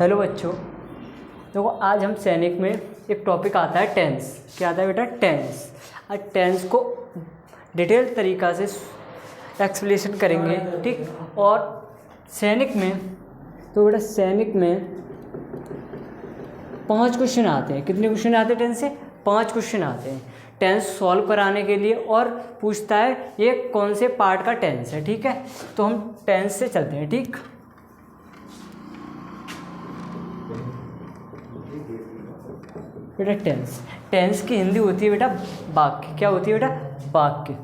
Hello बच्चों, देखो आज हम सैनिक में एक टॉपिक आता है टेंस। क्या आता है बेटा? टेंस। आज टेंस को डिटेल तरीक़ा से एक्सप्लेनेशन करेंगे, ठीक। और सैनिक में तो बेटा सैनिक में 5 क्वेश्चन आते हैं। कितने क्वेश्चन आते हैं टेंस से? 5 क्वेश्चन आते हैं टेंस सॉल्व कराने के लिए, और पूछता है ये कौन से पार्ट का टेंस है, ठीक है। तो हम टेंस से चलते हैं, ठीक। बेटा टेंस की हिंदी होती है बेटा वाक्य। क्या होती है बेटा? वाक्य।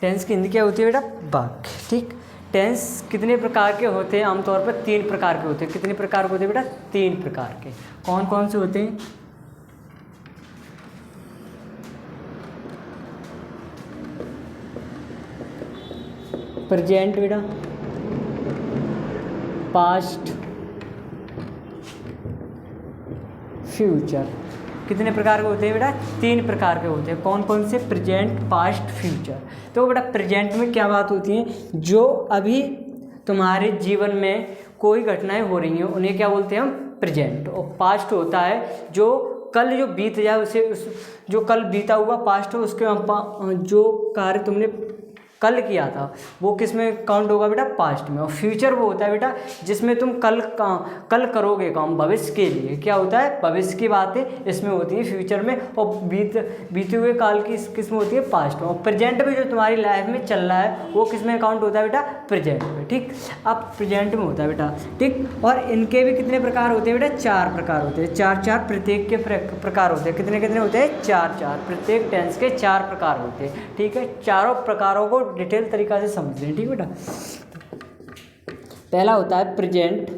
टेंस की हिंदी क्या होती है बेटा? वाक्य, ठीक। टेंस कितने प्रकार के होते हैं? आमतौर पर 3 प्रकार के होते हैं। कितने प्रकार के होते हैं बेटा? 3 प्रकार के। कौन कौन से होते हैं? प्रेजेंट बेटा, पास्ट, फ्यूचर। कितने प्रकार के होते हैं बेटा? 3 प्रकार के होते हैं। कौन कौन से? Present, past, future. तो बेटा प्रेजेंट में क्या बात होती है? जो अभी तुम्हारे जीवन में कोई घटनाएं हो रही हैं उन्हें क्या बोलते हैं हम? प्रेजेंट। और पास्ट होता है जो कल जो बीत जाए उसे जो कल बीता हुआ पास्ट हो, उसके जो कार्य तुमने कल किया था वो किस में काउंट होगा बेटा? पास्ट में। और फ्यूचर वो होता है बेटा जिसमें तुम कल करोगे काम, भविष्य के लिए। क्या होता है? भविष्य की बातें इसमें होती है फ्यूचर में। और बीते हुए काल की किस में होती है? पास्ट में। और प्रेजेंट में जो तुम्हारी लाइफ में चल रहा है वो किस में काउंट होता है बेटा? प्रेजेंट में, ठीक। अब प्रेजेंट में होता है बेटा, ठीक। और इनके भी कितने प्रकार होते हैं बेटा? 4 प्रकार होते हैं। 4 प्रत्येक के प्रकार होते हैं। कितने कितने होते हैं? 4 प्रत्येक टेंस के 4 प्रकार होते हैं, ठीक है। चारों प्रकारों को डिटेल तरीका से समझ लें, ठीक बेटा। पहला होता है प्रेजेंट।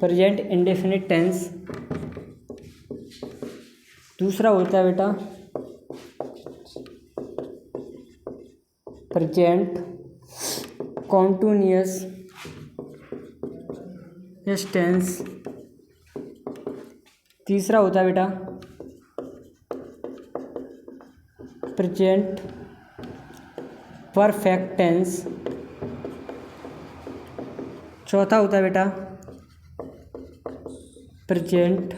Present indefinite tense. दूसरा होता है बेटा प्रेजेंट कॉन्टिन्यूअस टेंस। तीसरा होता है बेटा प्रेजेंट परफेक्ट टेंस। चौथा होता है बेटा प्रेजेंट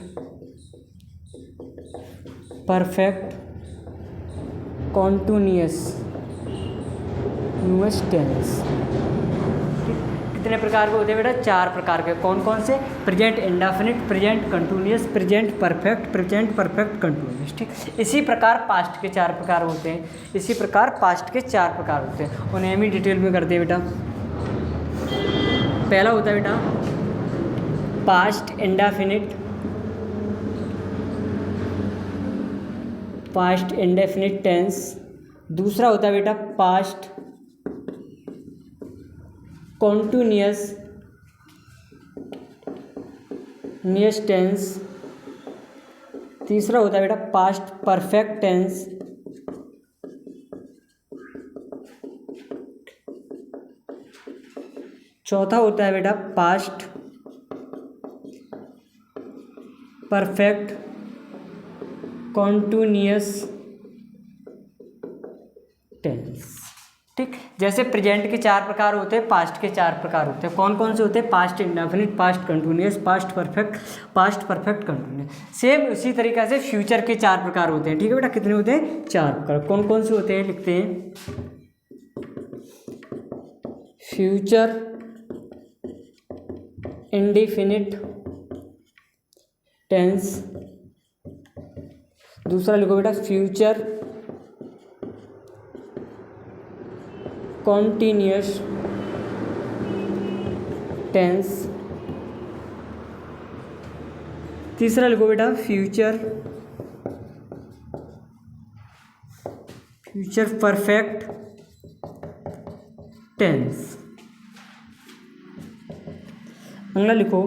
परफेक्ट कॉन्टिन्यूअस टेंस। कितने प्रकार के होते हैं बेटा? 4 प्रकार के। कौन कौन से? Present indefinite, present continuous, present perfect continuous, ठीक। इसी प्रकार पास्ट के 4 प्रकार होते हैं। इसी प्रकार पास्ट के 4 प्रकार होते हैं। उन्हें हम ही डिटेल में करते हैं बेटा। पहला होता है बेटा पास्ट इंडेफिनिट टेंस। दूसरा होता है बेटा पास्ट कॉन्टिन्यूअस टेंस। तीसरा होता है बेटा पास्ट परफेक्ट टेंस। चौथा होता है बेटा पास्ट परफेक्ट कॉन्टिन्यूअस टेंस, ठीक। जैसे प्रेजेंट के 4 प्रकार होते हैं, पास्ट के 4 प्रकार होते हैं। कौन कौन से होते हैं? Past indefinite, past continuous, past perfect continuous. Same उसी तरीक़े से फ्यूचर के 4 प्रकार होते हैं, ठीक है बेटा। कितने होते हैं? 4 प्रकार। कौन कौन से होते हैं? लिखते हैं। Future indefinite tense. दूसरा लिखो बेटा फ्यूचर कॉन्टिन्यूअस टेंस। तीसरा लिखो बेटा फ्यूचर परफेक्ट टेंस। अगला लिखो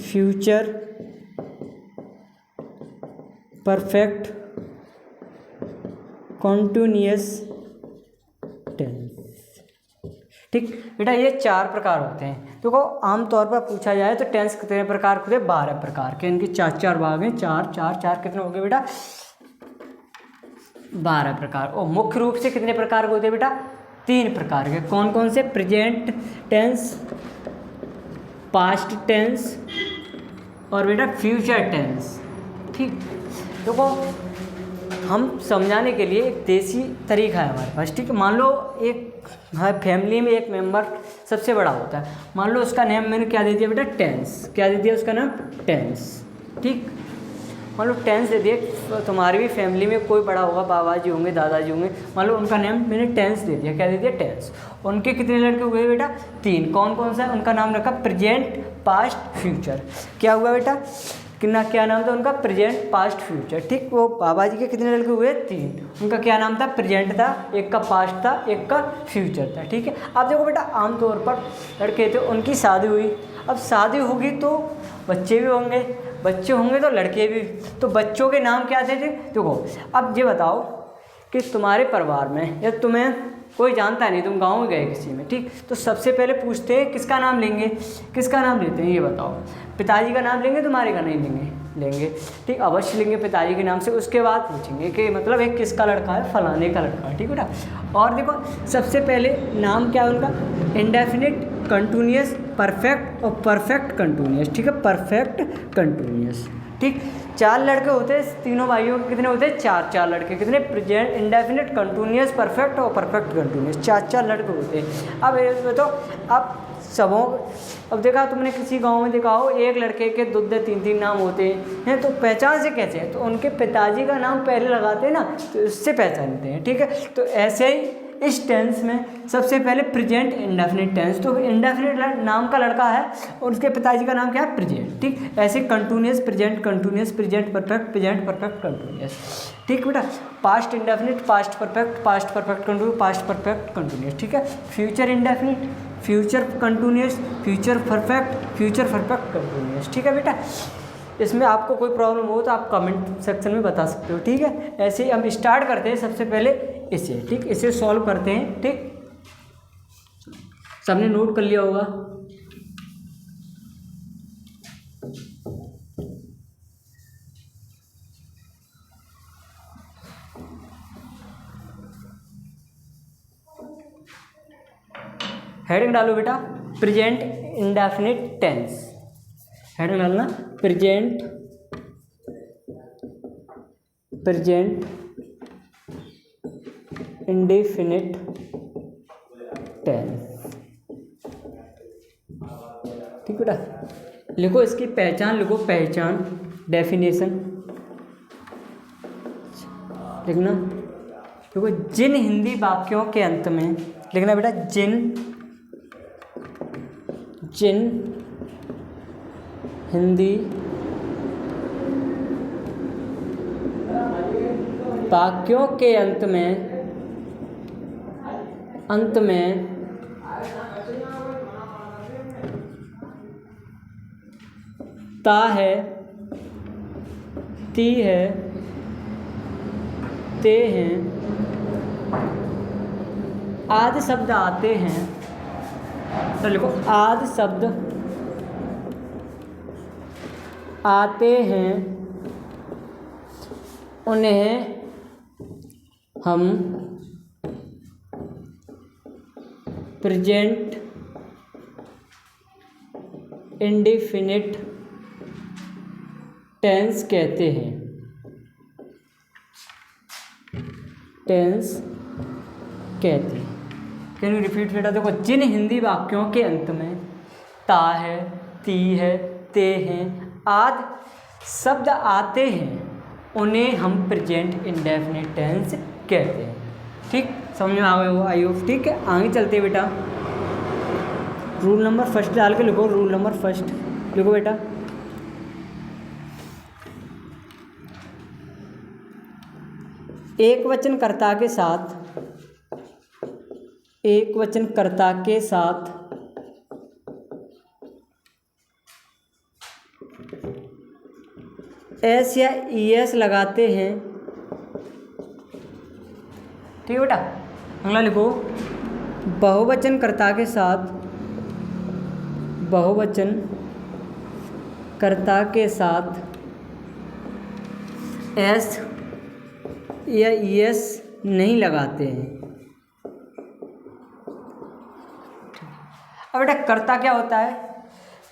फ्यूचर परफेक्ट कॉन्टिन्यूअस टेंस, ठीक बेटा, ये 4 प्रकार होते हैं। देखो आमतौर पर पूछा जाए तो टेंस कितने प्रकार के होते हैं? 12 प्रकार के। इनके 4 भाग हैं, 4 4 4 कितने हो गए बेटा? 12 प्रकार। और मुख्य रूप से कितने प्रकार के होते हैं बेटा? 3 प्रकार के। कौन कौन से? प्रेजेंट टेंस, पास्ट टेंस और बेटा फ्यूचर टेंस। ठीक, देखो हम समझाने के लिए एक देसी तरीका है हमारे पास। ठीक है, मान लो एक फैमिली में एक मेंबर सबसे बड़ा होता है, मान लो उसका नाम मैंने क्या दे दिया बेटा? टेंस। क्या दे दिया उसका नाम? टेंस। ठीक, मान लो टेंस दे दिया। तुम्हारी भी फैमिली में कोई बड़ा होगा, बाबा जी होंगे, दादाजी होंगे, मान लो उनका नाम मैंने टेंस दे दिया। क्या दे दिया? टेंस। उनके कितने लड़के हुए बेटा? 3। कौन कौन सा है? उनका नाम रखा प्रेजेंट, पास्ट, फ्यूचर। क्या हुआ बेटा? कितना क्या नाम था उनका? Present, past, future. ठीक, वो बाबा जी के कितने लड़के हुए? 3। उनका क्या नाम था? प्रेजेंट था, एक का पास्ट था, एक का फ्यूचर था। ठीक है, अब देखो बेटा आमतौर पर लड़के थे, उनकी शादी हुई। अब शादी होगी तो बच्चे भी होंगे, बच्चे होंगे तो लड़के भी। तो बच्चों के नाम क्या थे? देखो अब ये बताओ कि तुम्हारे परिवार में या तुम्हें कोई जानता नहीं, तुम गाँव में गए किसी में, ठीक, तो सबसे पहले पूछते हैं किसका नाम लेंगे? किसका नाम लेते हैं ये बताओ? पिताजी का नाम लेंगे, तुम्हारे का नहीं लेंगे? लेंगे। ठीक, अवश्य लेंगे पिताजी के नाम से। उसके बाद पूछेंगे कि मतलब एक किसका लड़का है? फलाने का लड़का है। ठीक बेटा, और देखो सबसे पहले नाम क्या है उनका? इंडेफिनिट, कंटिन्यूअस, परफेक्ट और परफेक्ट कंटिन्यूअस। ठीक है, परफेक्ट कंटिन्यूअस। ठीक, 4 लड़के होते हैं तीनों भाइयों के। कितने होते हैं? 4 लड़के। कितने? प्रेजेंट, इंडेफिनिट, कंटिन्यूअस, परफेक्ट और परफेक्ट कंटिन्यूअस। 4 लड़के होते हैं। अब ये बताओ, अब सबों, अब देखा तुमने किसी गांव में देखा हो एक लड़के के 2-2 3-3 नाम होते हैं, तो पहचान से कैसे? तो उनके पिताजी का नाम पहले लगाते हैं ना, तो उससे पहचानते हैं। ठीक है, तो ऐसे ही इस टेंस में सबसे पहले प्रेजेंट इंडेफिनिट टेंस, तो इंडेफिनिट नाम का लड़का है और उसके पिताजी का नाम क्या है? प्रेजेंट। ठीक, ऐसे continuous, present continuous, present perfect, present perfect continuous. ठीक बेटा, past indefinite, past perfect, past perfect continuous, past perfect continuous. ठीक है, future indefinite, future continuous, future perfect, future perfect continuous. ठीक है बेटा, इसमें आपको कोई प्रॉब्लम हो तो आप कमेंट सेक्शन में बता सकते हो। ठीक है, ऐसे ही हम स्टार्ट करते हैं सबसे पहले इसे। ठीक, इसे सॉल्व करते हैं। ठीक, सबने नोट कर लिया होगा। हेडिंग डालो बेटा, प्रेजेंट इंडेफिनिट टेंस। हेडिंग डालना, प्रेजेंट इंडेफिनिट टेंस। ठीक बेटा, लिखो इसकी पहचान, लिखो पहचान, डेफिनेशन लिखना। देखो जिन हिंदी वाक्यों के अंत में लिखना बेटा, जिन हिंदी वाक्यों के अंत में ता है, ती है, ते हैं आदि शब्द आते हैं। तो लिखो आदि शब्द आते हैं, उन्हें हम प्रेजेंट इंडेफिनिट टेंस कहते हैं। टेंस कहते हैं। कैन यू रिपीट बेटा? देखो जिन हिंदी वाक्यों के अंत में ता है, ती है, ते हैं आदि शब्द आते हैं, उन्हें हम प्रेजेंट इंडेफिनिट टेंस कहते हैं। ठीक, समझ में आ गए हो? I hope. ठीक है, आगे चलते हैं बेटा। रूल नंबर फर्स्ट डाल के लिखो, रूल नंबर फर्स्ट लिखो बेटा। एक वचनकर्ता के साथ एस या ईएस लगाते हैं। ठीक है बेटा, अगला लिखो, बहुवचनकर्ता के साथ एस या ईएस नहीं लगाते हैं। अब बेटा कर्ता क्या होता है?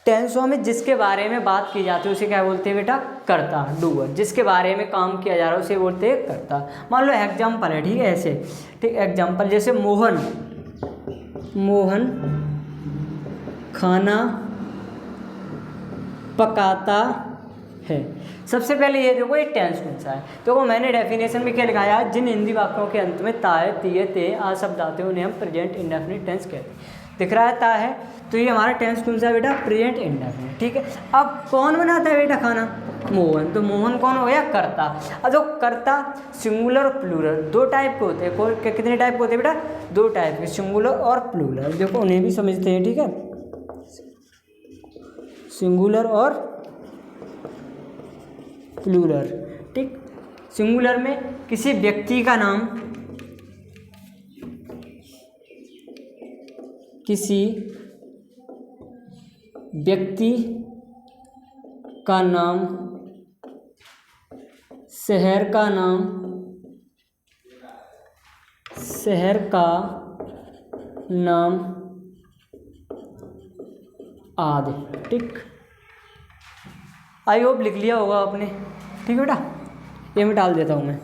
टेंसों में जिसके बारे में बात की जाती है उसे क्या बोलते हैं बेटा? कर्ता, डूअर। जिसके बारे में काम किया जा रहा है उसे बोलते हैं कर्ता। मान लो एग्जाम्पल है, ठीक है, ऐसे, ठीक, एग्जाम्पल जैसे मोहन खाना पकाता है। सबसे पहले ये देखो ये टेंस कौन सा है। देखो मैंने डेफिनेशन में क्या लिखाया है, जिन हिंदी वाक्यों के अंत में ता है, ती है, ते आ शब्द आते हैं उन्हें हम प्रेजेंट इंडेफिनिट टेंस कहते हैं। दिख रहा है ता है, तो ये हमारा टेंस कौन सा है बेटा? Present indefinite. ठीक है, अब कौन बनाता है बेटा खाना? मोहन। तो मोहन कौन हो गया? कर्ता। अब जो कर्ता सिंगुलर और प्लूरल दो टाइप के होते हैं। कितने टाइप के होते हैं बेटा? दो टाइप के, सिंगुलर और प्लूरल। देखो उन्हें भी समझते हैं, ठीक है, सिंगुलर और प्लूरल। ठीक, सिंगुलर में किसी व्यक्ति का नाम, किसी व्यक्ति का नाम, शहर का नाम, शहर का नाम आदि। ठीक, आई होप लिख लिया होगा आपने। ठीक है बेटा, ये मैं डाल देता हूँ मैं।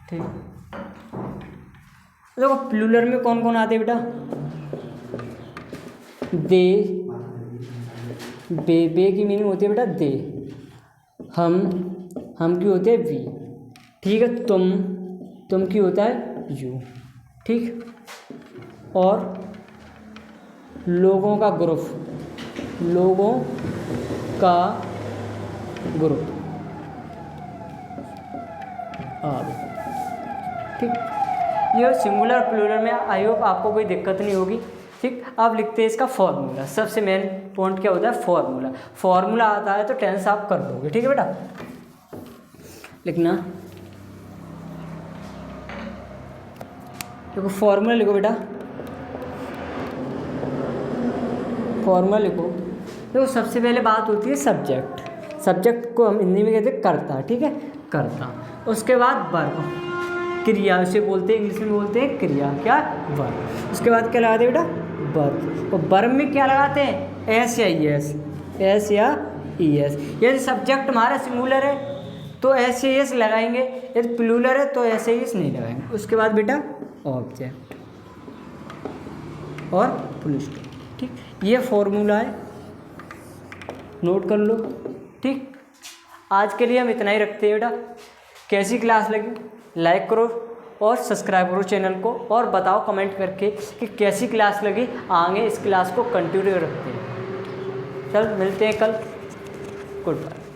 ठीक, देखो प्लूरल में कौन कौन आते हैं बेटा? दे, बे की मीनिंग होती है बेटा दे। हम की होते हैं वी। ठीक है, तुम की होता है यू। ठीक, और लोगों का ग्रुप आदि। ठीक, ये सिंगुलर प्लूरल में आई होप आपको कोई दिक्कत नहीं होगी। ठीक, अब लिखते हैं इसका फॉर्मूला। सबसे मेन पॉइंट क्या होता है? फॉर्मूला आता है तो टेंस आप कर दोगे। ठीक है बेटा, लिखना, देखो फॉर्मूला लिखो बेटा, फॉर्मूला लिखो। देखो सबसे पहले बात होती है सब्जेक्ट को हम हिंदी में कहते हैं कर्ता। ठीक है, कर्ता। उसके बाद वर्ब, क्रिया, उसे बोलते हैं इंग्लिश में बोलते हैं क्रिया, क्या? वर्ब। उसके बाद क्या लगाते हैं बेटा? वर्ब। और वर्ब में क्या लगाते हैं? एस या ई एस। यदि सब्जेक्ट हमारा सिंगुलर है तो एस या ई एस लगाएंगे, यदि प्लूरल है तो एस या ई एस नहीं लगाएंगे। उसके बाद बेटा ऑब्जेक्ट और फुल स्टॉप। ठीक, ये फॉर्मूला है, नोट कर लो। ठीक, आज के लिए हम इतना ही रखते हैं बेटा। कैसी क्लास लगी? लाइक करो और सब्सक्राइब करो चैनल को, और बताओ कमेंट करके कि कैसी क्लास लगी। आगे इस क्लास को कंटिन्यू रखते हैं। चल मिलते हैं कल। Good bye.